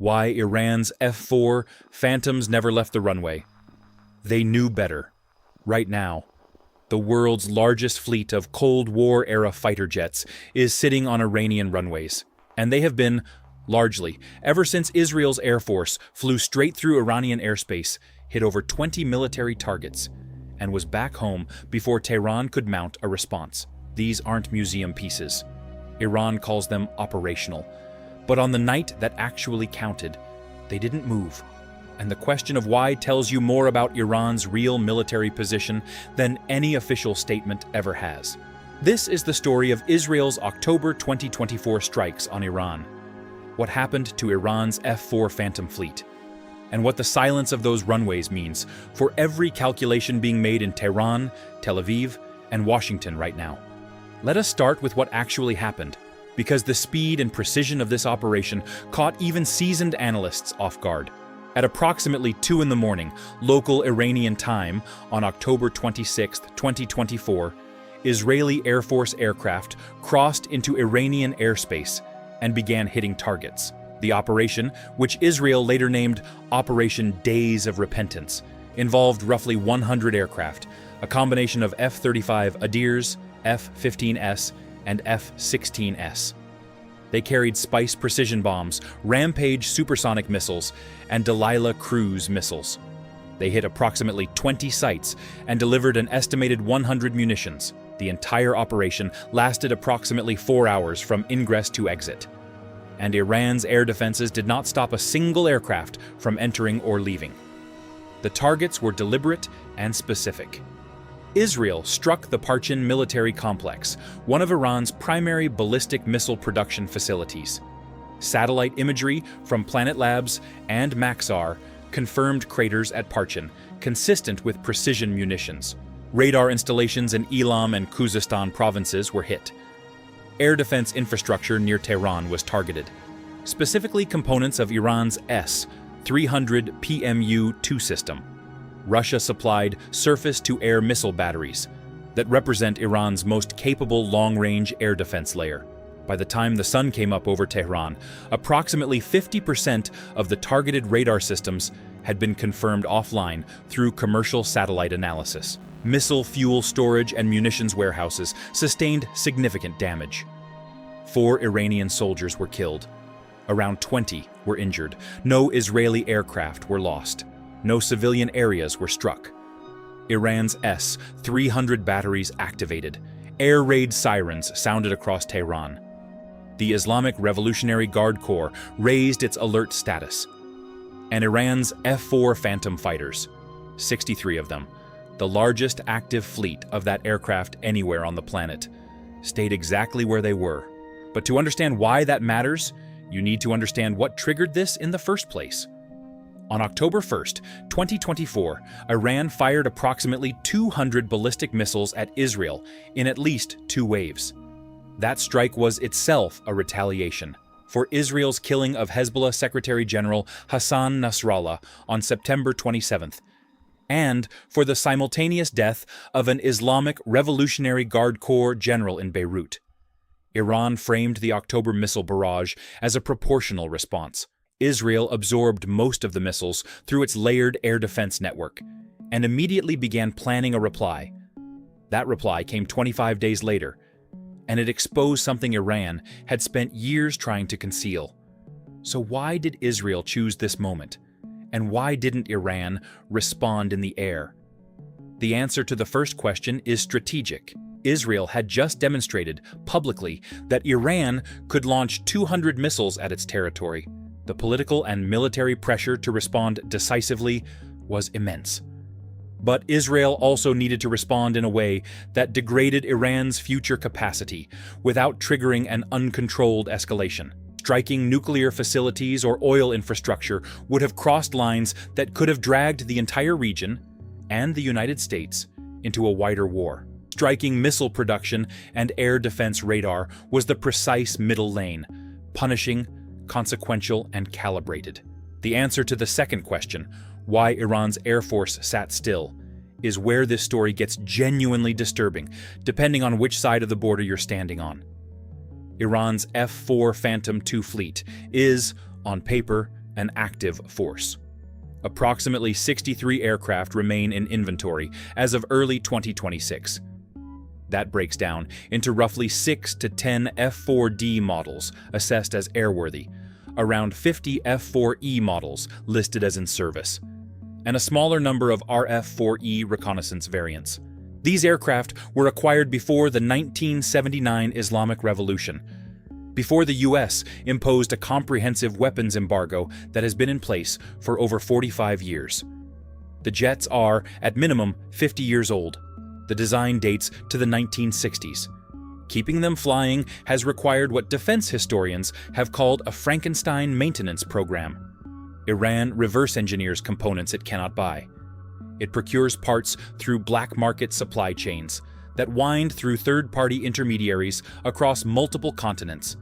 Why Iran's F-4 Phantoms never left the runway. They knew better. Right now, the world's largest fleet of Cold War-era fighter jets is sitting on Iranian runways, and they have been, largely, ever since Israel's Air Force flew straight through Iranian airspace, hit over 20 military targets, and was back home before Tehran could mount a response. These aren't museum pieces. Iran calls them operational. But on the night that actually counted, they didn't move. And the question of why tells you more about Iran's real military position than any official statement ever has. This is the story of Israel's October 2024 strikes on Iran. What happened to Iran's F-4 Phantom fleet, and what the silence of those runways means for every calculation being made in Tehran, Tel Aviv, and Washington right now. Let us start with what actually happened, because the speed and precision of this operation caught even seasoned analysts off guard. At approximately 2 in the morning, local Iranian time, on October 26, 2024, Israeli Air Force aircraft crossed into Iranian airspace and began hitting targets. The operation, which Israel later named Operation Days of Repentance, involved roughly 100 aircraft, a combination of F-35 Adirs, F-15S, and F-16S. They carried Spice precision bombs, Rampage supersonic missiles, and Delilah cruise missiles. They hit approximately 20 sites and delivered an estimated 100 munitions. The entire operation lasted approximately 4 hours from ingress to exit. And Iran's air defenses did not stop a single aircraft from entering or leaving. The targets were deliberate and specific. Israel struck the Parchin military complex, one of Iran's primary ballistic missile production facilities. Satellite imagery from Planet Labs and Maxar confirmed craters at Parchin, consistent with precision munitions. Radar installations in Elam and Khuzestan provinces were hit. Air defense infrastructure near Tehran was targeted, specifically components of Iran's S-300 PMU-2 system. Russia supplied surface-to-air missile batteries that represent Iran's most capable long-range air defense layer. By the time the sun came up over Tehran, approximately 50% of the targeted radar systems had been confirmed offline through commercial satellite analysis. Missile fuel storage and munitions warehouses sustained significant damage. 4 Iranian soldiers were killed. Around 20 were injured. No Israeli aircraft were lost. No civilian areas were struck. Iran's S-300 batteries activated. Air raid sirens sounded across Tehran. The Islamic Revolutionary Guard Corps raised its alert status. And Iran's F-4 Phantom fighters, 63 of them, the largest active fleet of that aircraft anywhere on the planet, stayed exactly where they were. But to understand why that matters, you need to understand what triggered this in the first place. On October 1st, 2024, Iran fired approximately 200 ballistic missiles at Israel in at least 2 waves. That strike was itself a retaliation for Israel's killing of Hezbollah Secretary General Hassan Nasrallah on September 27th, and for the simultaneous death of an Islamic Revolutionary Guard Corps general in Beirut. Iran framed the October missile barrage as a proportional response. Israel absorbed most of the missiles through its layered air defense network and immediately began planning a reply. That reply came 25 days later, and it exposed something Iran had spent years trying to conceal. So why did Israel choose this moment? And why didn't Iran respond in the air? The answer to the first question is strategic. Israel had just demonstrated publicly that Iran could launch 200 missiles at its territory. The political and military pressure to respond decisively was immense. But Israel also needed to respond in a way that degraded Iran's future capacity without triggering an uncontrolled escalation. Striking nuclear facilities or oil infrastructure would have crossed lines that could have dragged the entire region and the United States into a wider war. Striking missile production and air defense radar was the precise middle lane, punishing, consequential, and calibrated. The answer to the second question, why Iran's Air Force sat still, is where this story gets genuinely disturbing, depending on which side of the border you're standing on. Iran's F-4 Phantom II fleet is, on paper, an active force. Approximately 63 aircraft remain in inventory as of early 2026. That breaks down into roughly 6 to 10 F-4D models assessed as airworthy, around 50 F-4E models listed as in service, and a smaller number of RF-4E reconnaissance variants. These aircraft were acquired before the 1979 Islamic Revolution, before the US imposed a comprehensive weapons embargo that has been in place for over 45 years. The jets are, at minimum, 50 years old. The design dates to the 1960s. Keeping them flying has required what defense historians have called a Frankenstein maintenance program. Iran reverse engineers components it cannot buy. It procures parts through black market supply chains that wind through third-party intermediaries across multiple continents.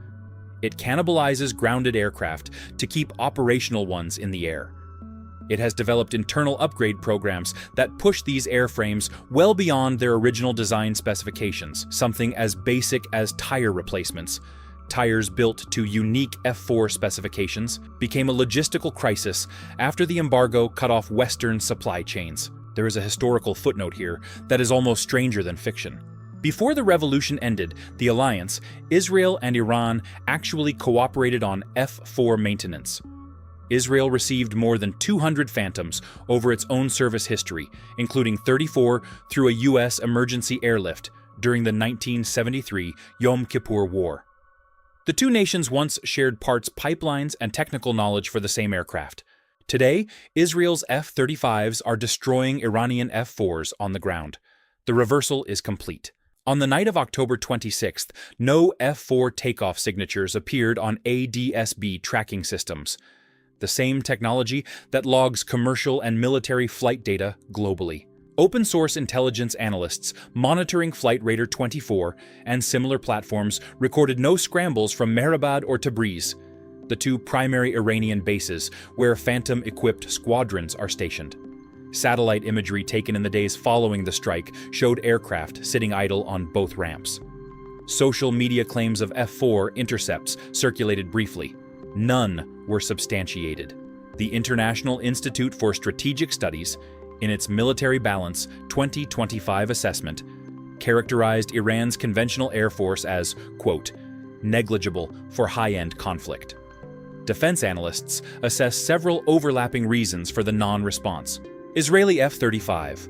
It cannibalizes grounded aircraft to keep operational ones in the air. It has developed internal upgrade programs that push these airframes well beyond their original design specifications, something as basic as tire replacements. Tires built to unique F-4 specifications became a logistical crisis after the embargo cut off Western supply chains. There is a historical footnote here that is almost stranger than fiction. Before the revolution ended, the alliance, Israel and Iran, actually cooperated on F-4 maintenance. Israel received more than 200 Phantoms over its own service history, including 34 through a U.S. emergency airlift during the 1973 Yom Kippur War. The two nations once shared parts, pipelines, and technical knowledge for the same aircraft. Today, Israel's F-35s are destroying Iranian F-4s on the ground. The reversal is complete. On the night of October 26th, no F-4 takeoff signatures appeared on ADS-B tracking systems, the same technology that logs commercial and military flight data globally. Open-source intelligence analysts monitoring Flight Radar 24 and similar platforms recorded no scrambles from Mehrabad or Tabriz, the two primary Iranian bases where Phantom-equipped squadrons are stationed. Satellite imagery taken in the days following the strike showed aircraft sitting idle on both ramps. Social media claims of F-4 intercepts circulated briefly. None were substantiated. The International Institute for Strategic Studies, in its Military Balance 2025 assessment, characterized Iran's conventional air force as, quote, negligible for high-end conflict. Defense analysts assess several overlapping reasons for the non-response. Israeli F-35.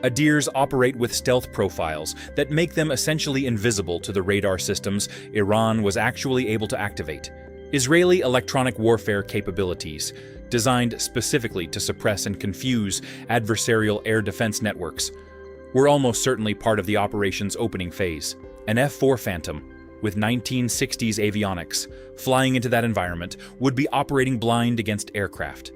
Adirs operate with stealth profiles that make them essentially invisible to the radar systems Iran was actually able to activate. Israeli electronic warfare capabilities, designed specifically to suppress and confuse adversarial air defense networks, were almost certainly part of the operation's opening phase. An F-4 Phantom, with 1960s avionics, flying into that environment, would be operating blind against aircraft.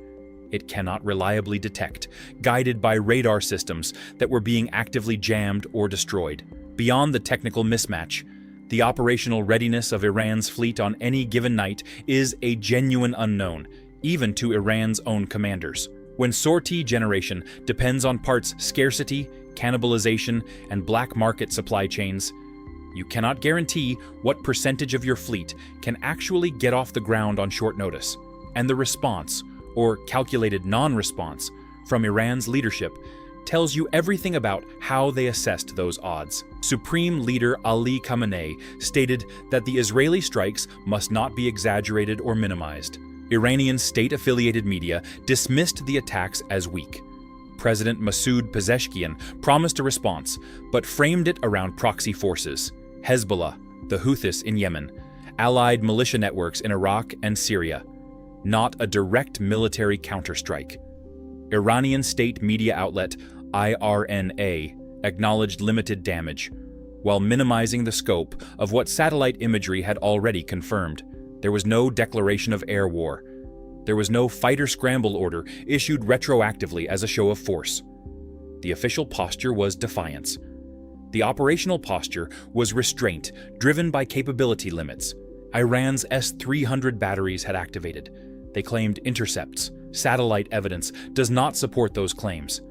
It cannot reliably detect, guided by radar systems that were being actively jammed or destroyed. Beyond the technical mismatch, the operational readiness of Iran's fleet on any given night is a genuine unknown, even to Iran's own commanders. When sortie generation depends on parts scarcity, cannibalization, and black market supply chains, you cannot guarantee what percentage of your fleet can actually get off the ground on short notice. And the response, or calculated non-response, from Iran's leadership tells you everything about how they assessed those odds. Supreme Leader Ali Khamenei stated that the Israeli strikes must not be exaggerated or minimized. Iranian state-affiliated media dismissed the attacks as weak. President Masoud Pezeshkian promised a response, but framed it around proxy forces, Hezbollah, the Houthis in Yemen, allied militia networks in Iraq and Syria, not a direct military counterstrike. Iranian state media outlet IRNA acknowledged limited damage, while minimizing the scope of what satellite imagery had already confirmed. There was no declaration of air war. There was no fighter scramble order issued retroactively as a show of force. The official posture was defiance. The operational posture was restraint, driven by capability limits. Iran's S-300 batteries had activated. They claimed intercepts. Satellite evidence does not support those claims.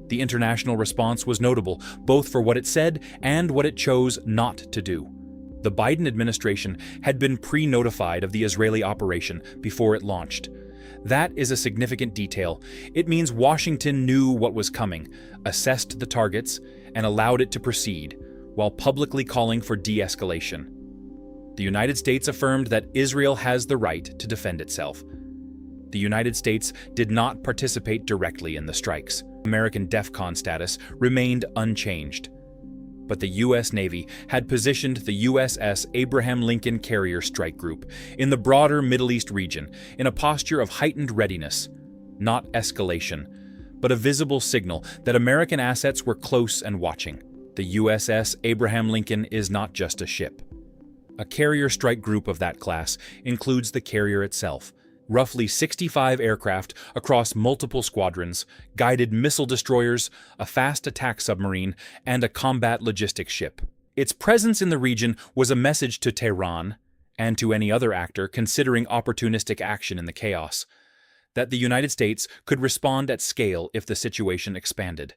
The international response was notable, both for what it said and what it chose not to do. The Biden administration had been pre-notified of the Israeli operation before it launched. That is a significant detail. It means Washington knew what was coming, assessed the targets, and allowed it to proceed, while publicly calling for de-escalation. The United States affirmed that Israel has the right to defend itself. The United States did not participate directly in the strikes. American DEFCON status remained unchanged. But the U.S. Navy had positioned the USS Abraham Lincoln Carrier Strike Group in the broader Middle East region in a posture of heightened readiness, not escalation, but a visible signal that American assets were close and watching. The USS Abraham Lincoln is not just a ship. A carrier strike group of that class includes the carrier itself, roughly 65 aircraft across multiple squadrons, guided missile destroyers, a fast attack submarine, and a combat logistics ship. Its presence in the region was a message to Tehran, and to any other actor considering opportunistic action in the chaos, that the United States could respond at scale if the situation expanded.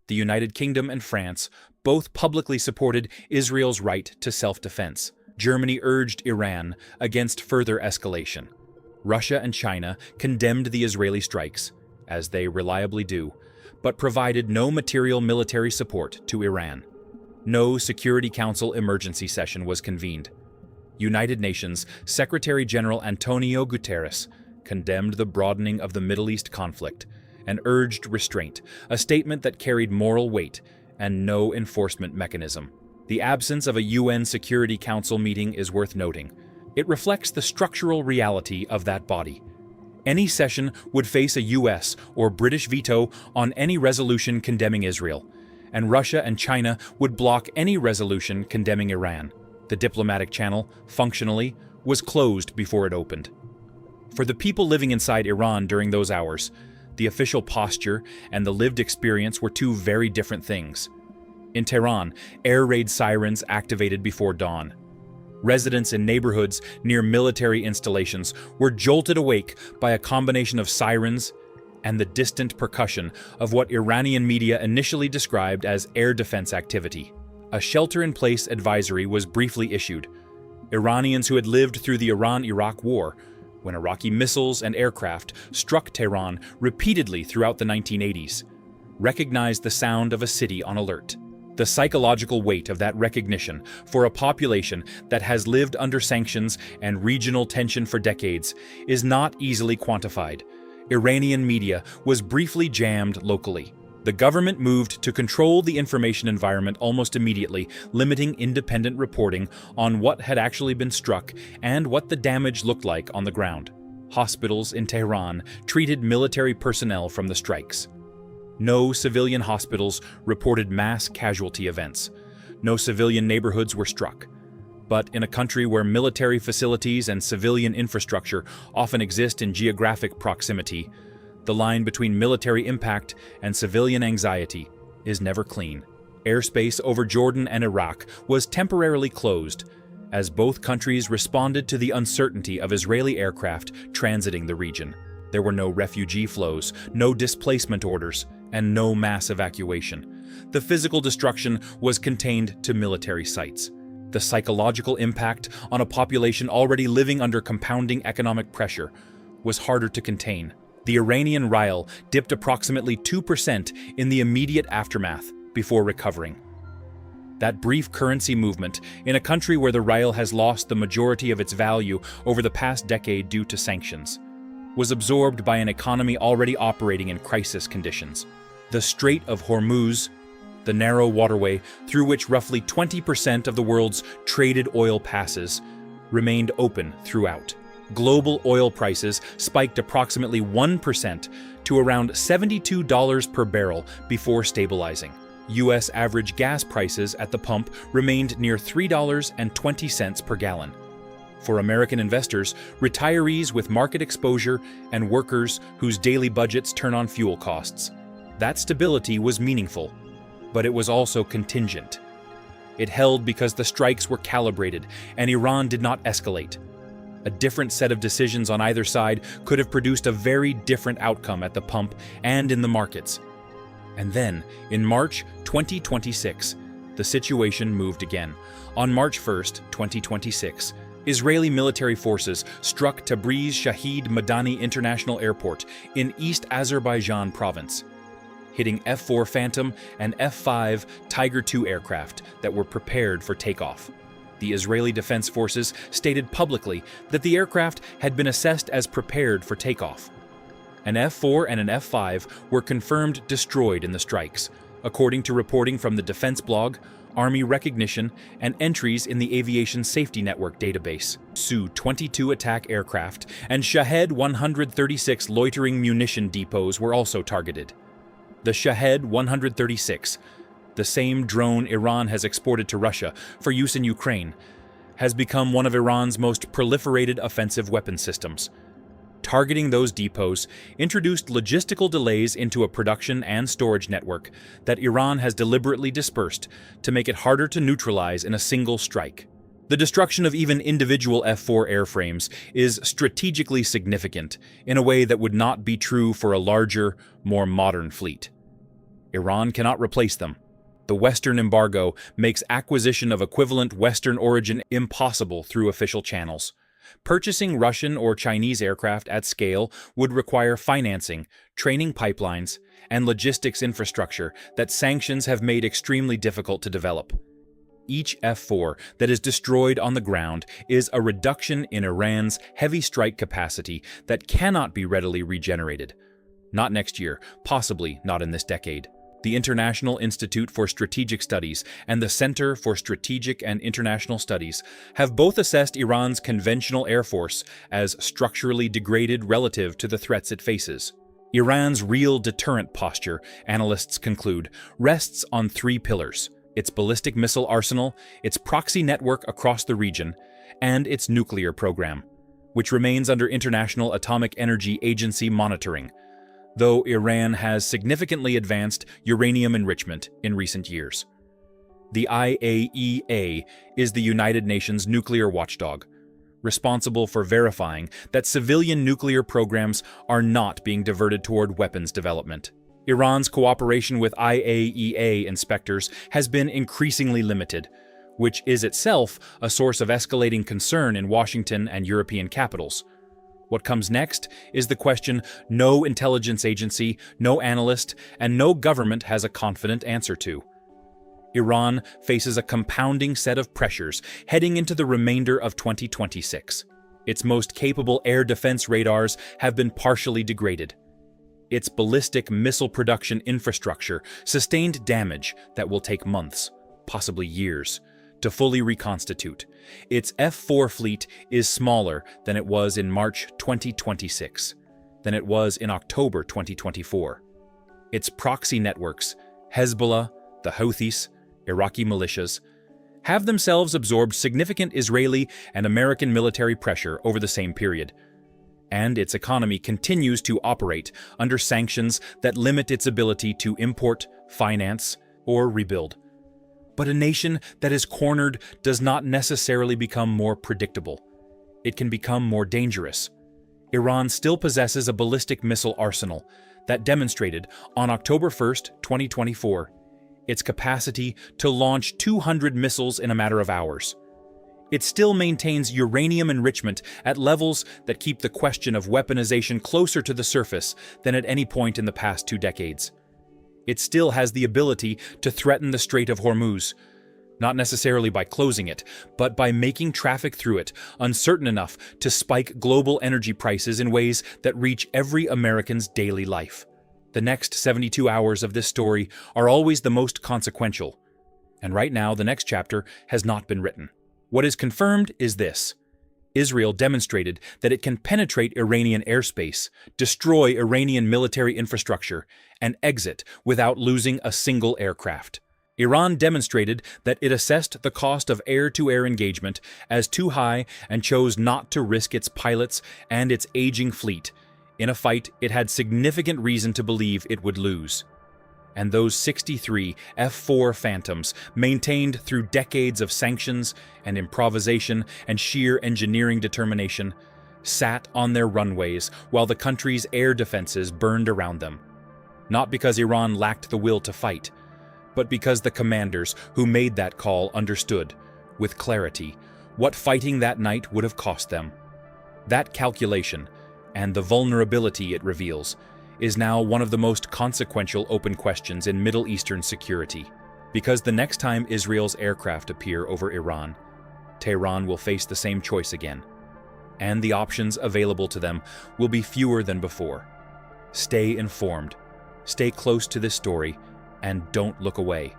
The United Kingdom and France both publicly supported Israel's right to self-defense. Germany urged Iran against further escalation. Russia and China condemned the Israeli strikes, as they reliably do, but provided no material military support to Iran. No Security Council emergency session was convened. United Nations Secretary-General Antonio Guterres condemned the broadening of the Middle East conflict and urged restraint, a statement that carried moral weight and no enforcement mechanism. The absence of a UN Security Council meeting is worth noting. It reflects the structural reality of that body. Any session would face a US or British veto on any resolution condemning Israel, and Russia and China would block any resolution condemning Iran. The diplomatic channel, functionally, was closed before it opened. For the people living inside Iran during those hours, the official posture and the lived experience were two very different things. In Tehran, air raid sirens activated before dawn. Residents in neighborhoods near military installations were jolted awake by a combination of sirens and the distant percussion of what Iranian media initially described as air defense activity. A shelter-in-place advisory was briefly issued. Iranians who had lived through the Iran-Iraq War, when Iraqi missiles and aircraft struck Tehran repeatedly throughout the 1980s, recognized the sound of a city on alert. The psychological weight of that recognition for a population that has lived under sanctions and regional tension for decades is not easily quantified. Iranian media was briefly jammed locally. The government moved to control the information environment almost immediately, limiting independent reporting on what had actually been struck and what the damage looked like on the ground. Hospitals in Tehran treated military personnel from the strikes. No civilian hospitals reported mass casualty events. No civilian neighborhoods were struck. But in a country where military facilities and civilian infrastructure often exist in geographic proximity, the line between military impact and civilian anxiety is never clean. Airspace over Jordan and Iraq was temporarily closed, as both countries responded to the uncertainty of Israeli aircraft transiting the region. There were no refugee flows, no displacement orders, and no mass evacuation. The physical destruction was contained to military sites. The psychological impact on a population already living under compounding economic pressure was harder to contain. The Iranian rial dipped approximately 2% in the immediate aftermath before recovering. That brief currency movement in a country where the rial has lost the majority of its value over the past decade due to sanctions was absorbed by an economy already operating in crisis conditions. The Strait of Hormuz, the narrow waterway through which roughly 20% of the world's traded oil passes, remained open throughout. Global oil prices spiked approximately 1% to around $72 per barrel before stabilizing. U.S. average gas prices at the pump remained near $3.20 per gallon. For American investors, retirees with market exposure, and workers whose daily budgets turn on fuel costs, that stability was meaningful, but it was also contingent. It held because the strikes were calibrated and Iran did not escalate. A different set of decisions on either side could have produced a very different outcome at the pump and in the markets. And then, in March 2026, the situation moved again. On March 1st, 2026, Israeli military forces struck Tabriz Shahid Madani International Airport in East Azerbaijan province, hitting F-4 Phantom and F-5 Tiger II aircraft that were prepared for takeoff. The Israeli Defense Forces stated publicly that the aircraft had been assessed as prepared for takeoff. An F-4 and an F-5 were confirmed destroyed in the strikes, according to reporting from the defense blog, Army Recognition, and entries in the Aviation Safety Network database. Su-22 attack aircraft and Shahed 136 loitering munition depots were also targeted. The Shahed 136, the same drone Iran has exported to Russia for use in Ukraine, has become one of Iran's most proliferated offensive weapon systems. Targeting those depots introduced logistical delays into a production and storage network that Iran has deliberately dispersed to make it harder to neutralize in a single strike. The destruction of even individual F-4 airframes is strategically significant in a way that would not be true for a larger, more modern fleet. Iran cannot replace them. The Western embargo makes acquisition of equivalent Western origin impossible through official channels. Purchasing Russian or Chinese aircraft at scale would require financing, training pipelines, and logistics infrastructure that sanctions have made extremely difficult to develop. Each F-4 that is destroyed on the ground is a reduction in Iran's heavy strike capacity that cannot be readily regenerated. Not next year, possibly not in this decade. The International Institute for Strategic Studies and the Center for Strategic and International Studies have both assessed Iran's conventional air force as structurally degraded relative to the threats it faces. Iran's real deterrent posture, analysts conclude, rests on three pillars: its ballistic missile arsenal, its proxy network across the region, and its nuclear program, which remains under International Atomic Energy Agency monitoring, though Iran has significantly advanced uranium enrichment in recent years. The IAEA is the United Nations nuclear watchdog, responsible for verifying that civilian nuclear programs are not being diverted toward weapons development. Iran's cooperation with IAEA inspectors has been increasingly limited, which is itself a source of escalating concern in Washington and European capitals. What comes next is the question no intelligence agency, no analyst, and no government has a confident answer to. Iran faces a compounding set of pressures heading into the remainder of 2026. Its most capable air defense radars have been partially degraded. Its ballistic missile production infrastructure sustained damage that will take months, possibly years, to fully reconstitute. Its F-4 fleet is smaller than it was in March 2026, than it was in October 2024. Its proxy networks, Hezbollah, the Houthis, Iraqi militias, have themselves absorbed significant Israeli and American military pressure over the same period, and its economy continues to operate under sanctions that limit its ability to import, finance, or rebuild. But a nation that is cornered does not necessarily become more predictable. It can become more dangerous. Iran still possesses a ballistic missile arsenal that demonstrated on October 1, 2024, its capacity to launch 200 missiles in a matter of hours. It still maintains uranium enrichment at levels that keep the question of weaponization closer to the surface than at any point in the past 2 decades. It still has the ability to threaten the Strait of Hormuz, not necessarily by closing it, but by making traffic through it uncertain enough to spike global energy prices in ways that reach every American's daily life. The next 72 hours of this story are always the most consequential, and right now the next chapter has not been written. What is confirmed is this: Israel demonstrated that it can penetrate Iranian airspace, destroy Iranian military infrastructure, and exit without losing a single aircraft. Iran demonstrated that it assessed the cost of air-to-air engagement as too high and chose not to risk its pilots and its aging fleet in a fight it had significant reason to believe it would lose. And those 63 F-4 Phantoms, maintained through decades of sanctions and improvisation and sheer engineering determination, sat on their runways while the country's air defenses burned around them. Not because Iran lacked the will to fight, but because the commanders who made that call understood, with clarity, what fighting that night would have cost them. That calculation, and the vulnerability it reveals, is now one of the most consequential open questions in Middle Eastern security, because the next time Israel's aircraft appear over Iran, Tehran will face the same choice again, and the options available to them will be fewer than before. Stay informed, stay close to this story, and don't look away.